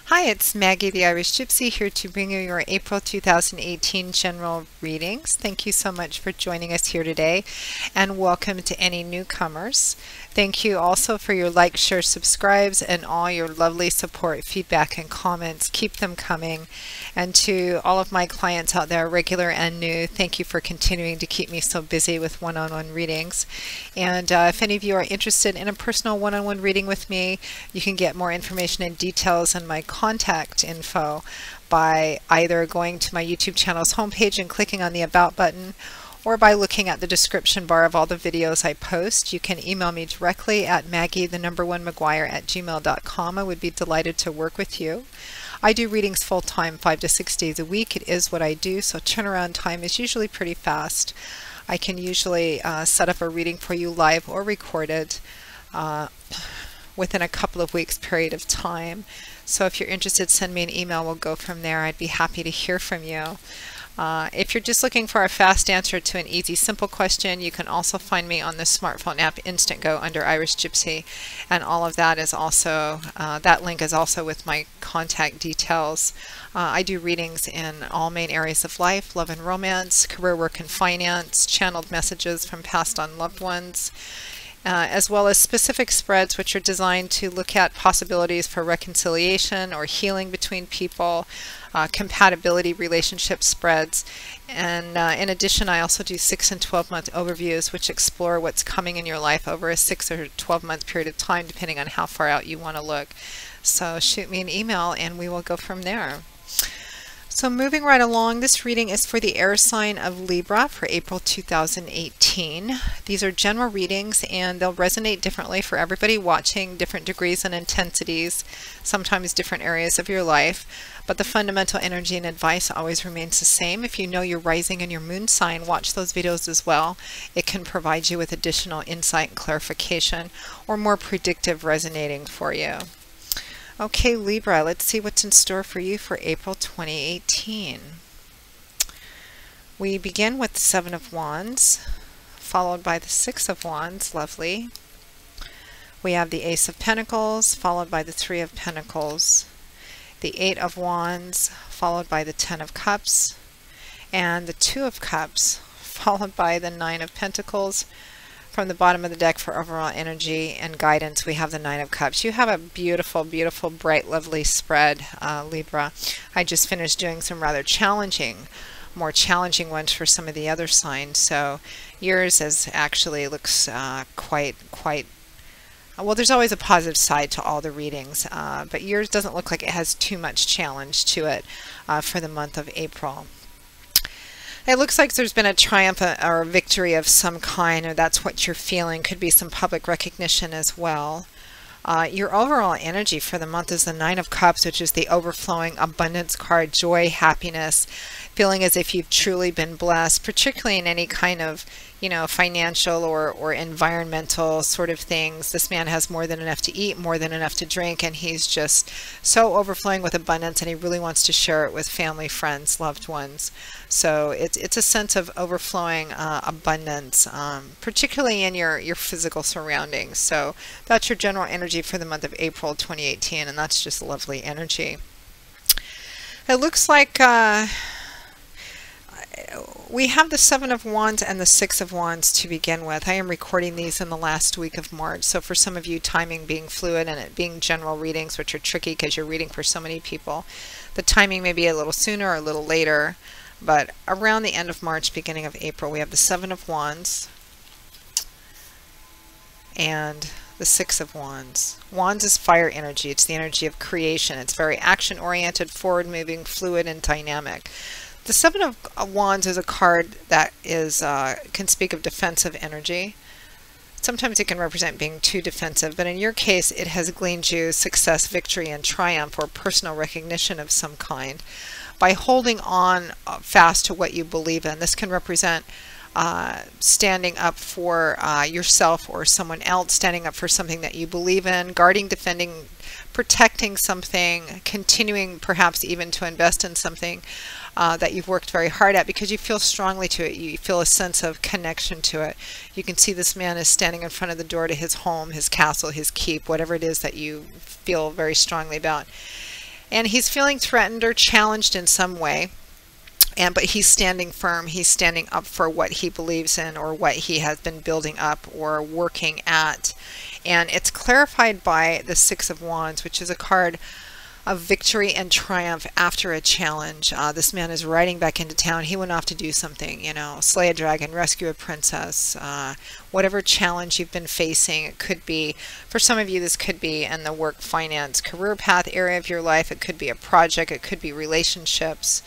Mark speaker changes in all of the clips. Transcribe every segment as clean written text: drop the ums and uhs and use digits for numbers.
Speaker 1: Hi, it's Maggie the Irish Gypsy here to bring you your April 2018 general readings. Thank you so much for joining us here today, and welcome to any newcomers. Thank you also for your likes, shares, subscribes, and all your lovely support, feedback, and comments. Keep them coming. And to all of my clients out there, regular and new, thank you for continuing to keep me so busy with one-on-one readings. And if any of you are interested in a personal one-on-one reading with me, you can get more information and details on my contact info by either going to my YouTube channel's homepage and clicking on the About button, or by looking at the description bar of all the videos I post. You can email me directly at maggie1maguire@gmail.com. I would be delighted to work with you. I do readings full-time, 5 to 6 days a week. It is what I do, so turnaround time is usually pretty fast. I can usually set up a reading for you live or recorded within a couple of weeks period of time. So if you're interested, send me an email. We'll go from there. I'd be happy to hear from you. If you're just looking for a fast answer to an easy, simple question, you can also find me on the smartphone app Instantgo under Irish Gypsy, and all of that is also, that link is also with my contact details. I do readings in all main areas of life: love and romance, career, work, and finance, channeled messages from passed on loved ones, as well as specific spreads which are designed to look at possibilities for reconciliation or healing between people, compatibility relationship spreads. And in addition, I also do 6 and 12-month overviews which explore what's coming in your life over a 6 or 12-month period of time, depending on how far out you want to look. So shoot me an email and we will go from there. So moving right along, this reading is for the air sign of Libra for April 2018. These are general readings and they'll resonate differently for everybody watching, different degrees and intensities, sometimes different areas of your life, but the fundamental energy and advice always remains the same. If you know your rising and your moon sign, watch those videos as well. It can provide you with additional insight and clarification, or more predictive resonating for you. Okay, Libra, let's see what's in store for you for April 2018. We begin with the 7 of Wands, followed by the 6 of Wands, lovely. We have the Ace of Pentacles, followed by the 3 of Pentacles, the 8 of Wands, followed by the 10 of Cups, and the 2 of Cups, followed by the 9 of Pentacles. From the bottom of the deck for overall energy and guidance, we have the 9 of Cups. You have a beautiful, beautiful, bright, lovely spread, Libra. I just finished doing some rather challenging, more challenging ones for some of the other signs. So yours looks quite, well, there's always a positive side to all the readings, but yours doesn't look like it has too much challenge to it for the month of April. It looks like there's been a triumph or a victory of some kind, or that's what you're feeling. Could be some public recognition as well. Your overall energy for the month is the 9 of Cups, which is the overflowing abundance card, joy, happiness, feeling as if you've truly been blessed, particularly in any kind of, financial or environmental sort of things. This man has more than enough to eat, more than enough to drink, and he's just so overflowing with abundance, and he really wants to share it with family, friends, loved ones. So it's a sense of overflowing abundance, particularly in your physical surroundings. So that's your general energy for the month of April 2018, and that's just lovely energy. It looks like we have the 7 of Wands and the 6 of Wands to begin with. I am recording these in the last week of March, so for some of you, timing being fluid and it being general readings, which are tricky because you're reading for so many people, the timing may be a little sooner or a little later, but around the end of March, beginning of April, we have the 7 of Wands and the 6 of Wands. Wands is fire energy. It's the energy of creation. It's very action-oriented, forward-moving, fluid, and dynamic. The 7 of Wands is a card that is can speak of defensive energy. Sometimes it can represent being too defensive, but in your case, it has gleaned you success, victory, and triumph, or personal recognition of some kind by holding on fast to what you believe in. This can represent standing up for yourself or someone else, standing up for something that you believe in, guarding, defending, protecting something, continuing perhaps even to invest in something that you've worked very hard at because you feel strongly to it. You feel a sense of connection to it. You can see this man is standing in front of the door to his home, his castle, his keep, whatever it is that you feel very strongly about. And he's feeling threatened or challenged in some way. But he's standing firm. He's standing up for what he believes in or what he has been building up or working at. And it's clarified by the Six of Wands, which is a card of victory and triumph after a challenge. This man is riding back into town. He went off to do something, you know, slay a dragon, rescue a princess, whatever challenge you've been facing. It could be, for some of you, this could be in the work, finance, career path area of your life. It could be a project. It could be relationships.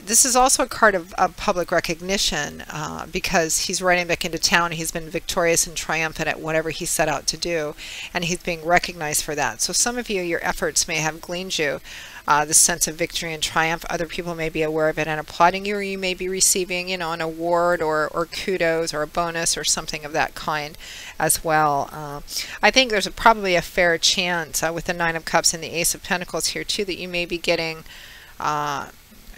Speaker 1: This is also a card of public recognition because he's riding back into town. He's been victorious and triumphant at whatever he set out to do, and he's being recognized for that. So some of you, your efforts may have gleaned you this sense of victory and triumph. Other people may be aware of it and applauding you, or you may be receiving, you know, an award or kudos or a bonus or something of that kind as well. I think there's probably a fair chance with the Nine of Cups and the Ace of Pentacles here too that you may be getting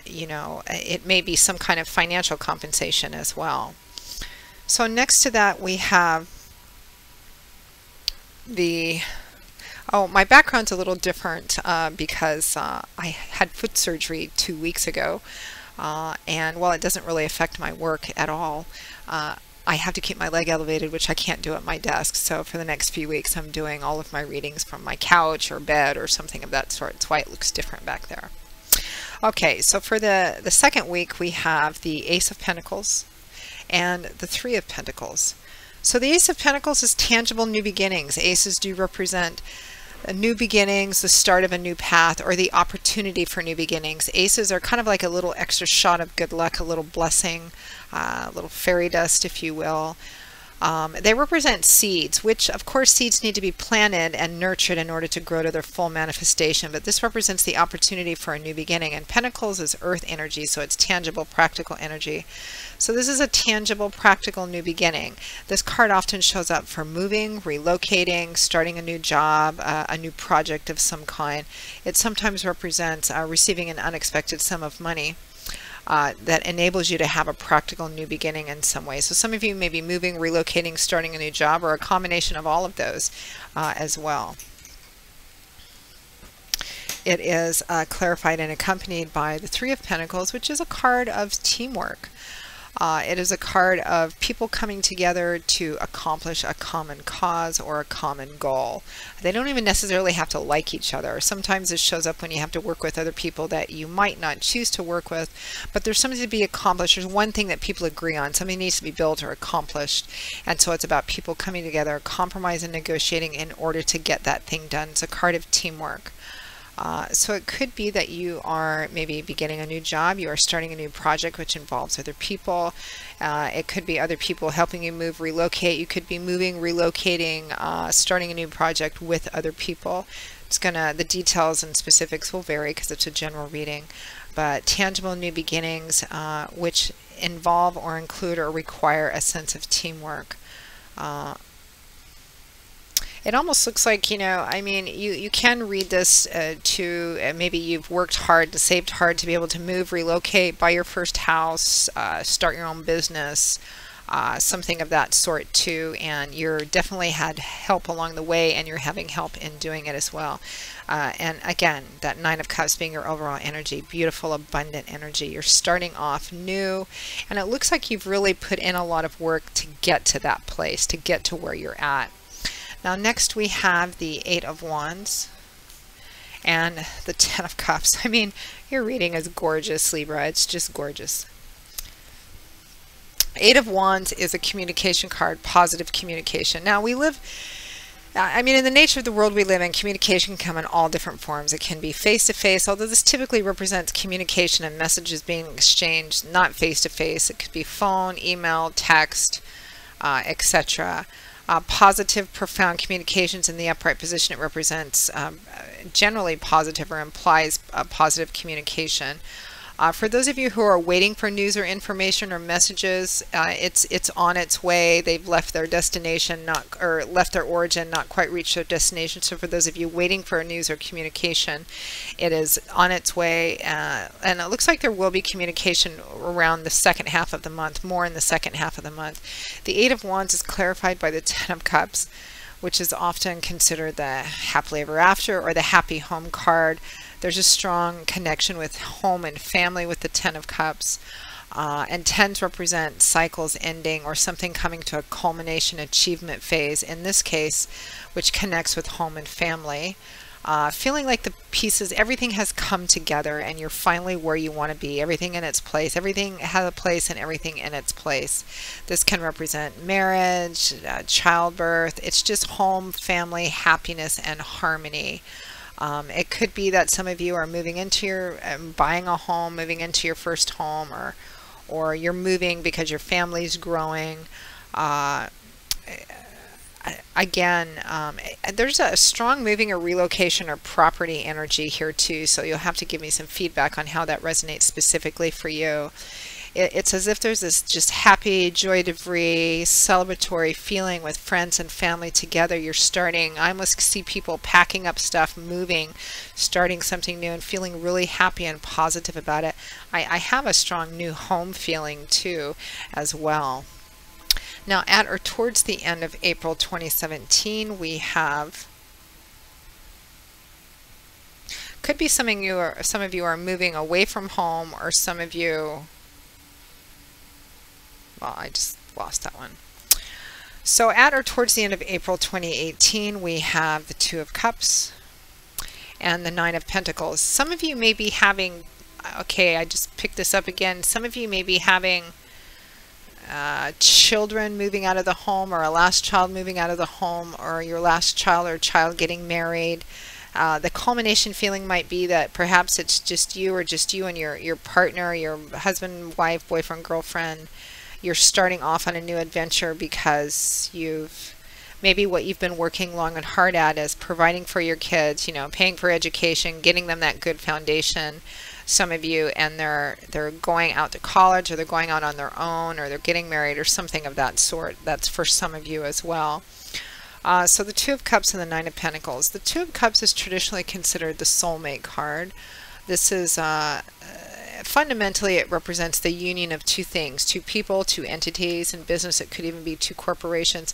Speaker 1: you know, it may be some kind of financial compensation as well. So next to that we have the, oh, my background's a little different because I had foot surgery 2 weeks ago, and while it doesn't really affect my work at all, I have to keep my leg elevated, which I can't do at my desk. So for the next few weeks I'm doing all of my readings from my couch or bed or something of that sort. That's why it looks different back there. Okay, so for the second week we have the Ace of Pentacles and the Three of Pentacles. So the Ace of Pentacles is tangible new beginnings. Aces do represent new beginnings, the start of a new path, or the opportunity for new beginnings. Aces are kind of like a little extra shot of good luck, a little blessing, a little fairy dust, if you will. They represent seeds, which of course seeds need to be planted and nurtured in order to grow to their full manifestation, but this represents the opportunity for a new beginning. And Pentacles is earth energy, so it's tangible, practical energy. So this is a tangible, practical new beginning. This card often shows up for moving, relocating, starting a new job, a new project of some kind. It sometimes represents receiving an unexpected sum of money that enables you to have a practical new beginning in some way. So some of you may be moving, relocating, starting a new job, or a combination of all of those as well. It is clarified and accompanied by the Three of Pentacles, which is a card of teamwork. It is a card of people coming together to accomplish a common cause or a common goal. They don't even necessarily have to like each other. Sometimes it shows up when you have to work with other people that you might not choose to work with, but there's something to be accomplished. There's one thing that people agree on. Something needs to be built or accomplished. And so it's about people coming together, compromising, negotiating in order to get that thing done. It's a card of teamwork. So it could be that you are maybe beginning a new job, you are starting a new project which involves other people. It could be other people helping you move, relocate. You could be moving, relocating, starting a new project with other people. It's the details and specifics will vary because it's a general reading, but tangible new beginnings which involve or include or require a sense of teamwork. It almost looks like, you know, I mean, you can read this maybe you've worked hard, saved hard to be able to move, relocate, buy your first house, start your own business, something of that sort too, and you're definitely had help along the way, and you're having help in doing it as well. And again, that Nine of Cups being your overall energy, beautiful, abundant energy. You're starting off new, and it looks like you've really put in a lot of work to get to that place, to get to where you're at. Now next we have the Eight of Wands and the Ten of Cups. I mean, your reading is gorgeous, Libra. It's just gorgeous. Eight of Wands is a communication card, positive communication. Now we live, I mean, in the nature of the world we live in, communication can come in all different forms. It can be face-to-face, although this typically represents communication and messages being exchanged, not face-to-face. It could be phone, email, text, etc. Positive, profound communications in the upright position. It represents generally positive or implies positive communication. For those of you who are waiting for news or information or messages, it's on its way. They've left their destination, or left their origin, not quite reached their destination. So for those of you waiting for news or communication, it is on its way. And it looks like there will be communication around the second half of the month, more in the second half of the month. The Eight of Wands is clarified by the Ten of Cups, which is often considered the happily ever after or the happy home card. There's a strong connection with home and family with the Ten of Cups. And tens represent cycles ending or something coming to a culmination achievement phase, in this case, which connects with home and family. Feeling like the pieces, everything has come together and you're finally where you want to be, everything in its place, everything has a place and everything in its place. This can represent marriage, childbirth. It's just home, family, happiness, and harmony. It could be that some of you are moving into your, buying a home, moving into your first home, or you're moving because your family's growing. Again, there's a strong moving or relocation or property energy here too, so you'll have to give me some feedback on how that resonates specifically for you. It's as if there's this just happy, joie de vivre, celebratory feeling with friends and family together. You're starting, I almost see people packing up stuff, moving, starting something new and feeling really happy and positive about it. I have a strong new home feeling too as well. Now at or towards the end of April 2017, we have, could be some of you are moving away from home, or some of you, well, I just lost that one. So at or towards the end of April 2018, we have the Two of Cups and the Nine of Pentacles. Some of you may be having, okay, I just picked this up again. Some of you may be having children moving out of the home, or a last child moving out of the home, or your last child or child getting married. The culmination feeling might be that perhaps it's just you, or just you and your partner, your husband, wife, boyfriend, girlfriend. You're starting off on a new adventure because maybe what you've been working long and hard at is providing for your kids, paying for education, getting them that good foundation. Some of you, and they're going out to college, or they're going out on their own, or they're getting married, or something of that sort. That's for some of you as well. So the Two of Cups and the Nine of Pentacles. The Two of Cups is traditionally considered the soulmate card. This is fundamentally, it represents the union of two things, two people, two entities. In business, it could even be two corporations,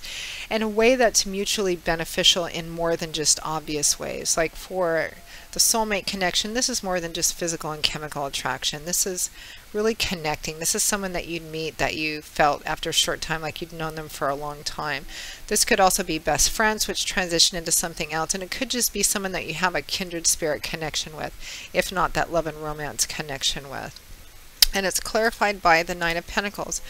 Speaker 1: in a way that's mutually beneficial in more than just obvious ways. Like for the soulmate connection, this is more than just physical and chemical attraction. This is really connecting. This is someone that you'd meet that you felt after a short time like you'd known them for a long time. This could also be best friends, which transition into something else, and it could just be someone that you have a kindred spirit connection with, if not that love and romance connection with. And it's clarified by the Nine of Pentacles,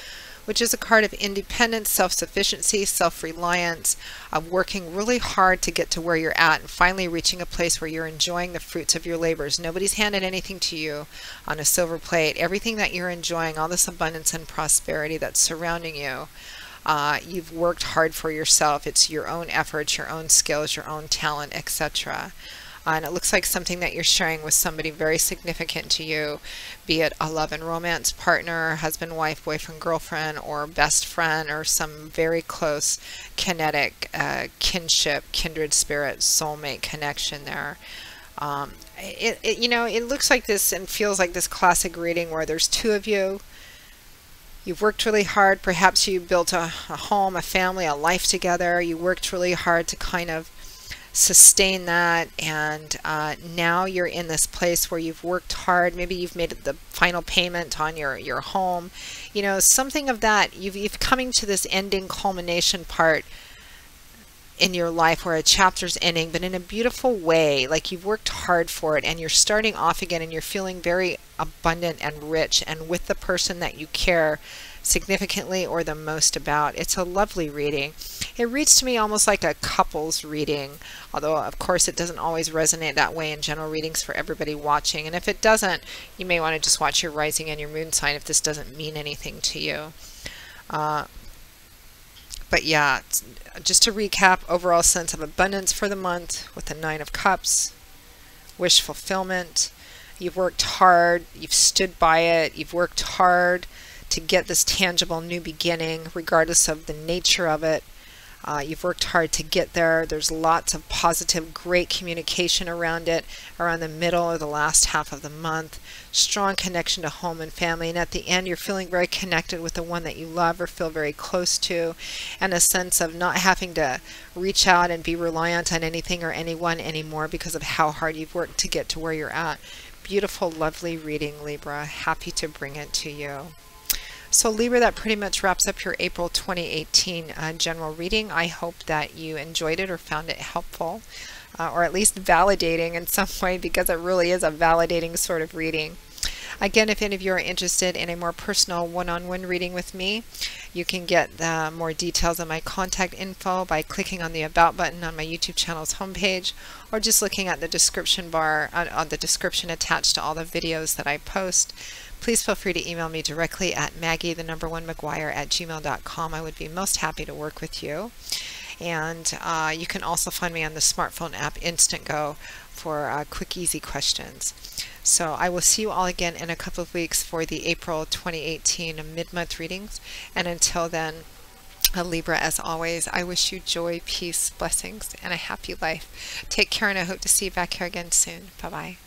Speaker 1: which is a card of independence, self-sufficiency, self-reliance, of working really hard to get to where you're at and finally reaching a place where you're enjoying the fruits of your labors. Nobody's handed anything to you on a silver plate. Everything that you're enjoying, all this abundance and prosperity that's surrounding you, you've worked hard for yourself. It's your own efforts, your own skills, your own talent, etc. And it looks like something that you're sharing with somebody very significant to you, be it a love and romance partner, husband, wife, boyfriend, girlfriend, or best friend, or some very close kinetic kinship, kindred spirit, soulmate connection there. It looks like this and feels like this classic reading where there's two of you. You've worked really hard. Perhaps you built a home, a family, a life together. You worked really hard to kind of sustain that, and now you're in this place where you've worked hard. Maybe you've made the final payment on your home, something of that. You've coming to this ending culmination part in your life where a chapter's ending, but in a beautiful way, like you've worked hard for it, and you're starting off again, and you're feeling very abundant and rich, and with the person that you care significantly or the most about. It's a lovely reading. It reads to me almost like a couples reading, although of course it doesn't always resonate that way in general readings for everybody watching. And if it doesn't, you may want to just watch your rising and your moon sign if this doesn't mean anything to you. But yeah, just to recap, overall sense of abundance for the month with the Nine of Cups, wish fulfillment. You've worked hard, you've stood by it, you've worked hard to get this tangible new beginning, regardless of the nature of it. You've worked hard to get there. There's lots of positive, great communication around it, around the middle or the last half of the month. Strong connection to home and family. And at the end, you're feeling very connected with the one that you love or feel very close to, and a sense of not having to reach out and be reliant on anything or anyone anymore because of how hard you've worked to get to where you're at. Beautiful, lovely reading, Libra. Happy to bring it to you. So Libra, that pretty much wraps up your April 2018 general reading. I hope that you enjoyed it or found it helpful, or at least validating in some way, because it really is a validating sort of reading. Again, if any of you are interested in a more personal one-on-one reading with me, you can get more details on my contact info by clicking on the About button on my YouTube channel's homepage, or just looking at the description bar on the description attached to all the videos that I post. Please feel free to email me directly at Maggie1McGuire@gmail.com. I would be most happy to work with you. And you can also find me on the smartphone app Instantgo for quick, easy questions. So I will see you all again in a couple of weeks for the April 2018 mid-month readings. And until then, Libra, as always, I wish you joy, peace, blessings, and a happy life. Take care, and I hope to see you back here again soon. Bye-bye.